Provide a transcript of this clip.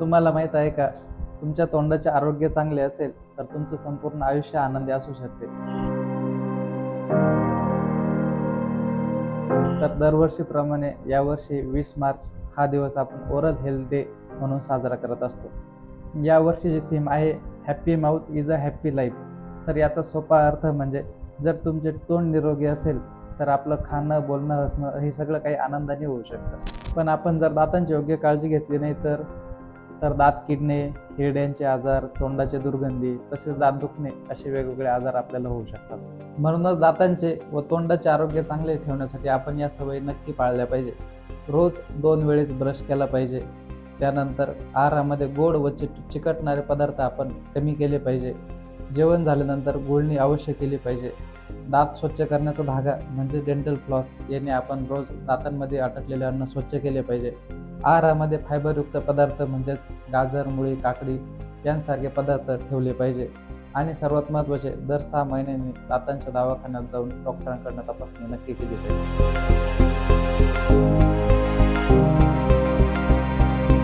तुम्हाला माहीत आहे का? तुमच्या तोंडाचे आरोग्य चांगले असेल, तर तुमचं संपूर्ण आयुष्य आनंदी असू शकते. तर दरवर्षीप्रमाणे यावर्षी 20 मार्च हा दिवस आपण ओरल हेल्थ डे म्हणून साजरा करत असतो. यावर्षीची थीम आहे happy mouth is a happy life. तर याचा सोपा अर्थ म्हणजे जर तुमचे तोंड निरोगी असेल, तर आपलं खाणं, बोलणं, हसणं हे सगळं काही आनंदाने होऊ शकतं. पण आपण जर दातांची योग्य काळजी घेतली नाही तर दात किडणे, हिरड्यांचे आजार, तोंडाची दुर्गंधी तसेच दात दुखणे असे वेगवेगळे आजार आपल्याला होऊ शकतात. म्हणूनच दातांचे व तोंडाचे आरोग्य चांगले ठेवण्यासाठी आपण या सवयी नक्की पाळल्या पाहिजे. रोज 2 वेळेस ब्रश केला पाहिजे. त्यानंतर आहारामध्ये गोड व चिकटणारे पदार्थ आपण कमी केले पाहिजे. जेवण झाल्यानंतर गुळणी अवश्य केली पाहिजे. दात स्वच्छ करण्याचा धागा म्हणजे डेंटल फ्लॉस याने आपण रोज दातांमध्ये अटकलेले अन्न स्वच्छ केले पाहिजे. आहारामध्ये फायबरयुक्त पदार्थ म्हणजेच गाजर, मुळी, काकडी यांसारखे पदार्थ ठेवले पाहिजे. आणि सर्वात महत्त्वाचे, दर 6 महिन्यांनी दातांच्या दवाखान्यात जाऊन डॉक्टरांकडून तपासणी नक्की केली पाहिजे.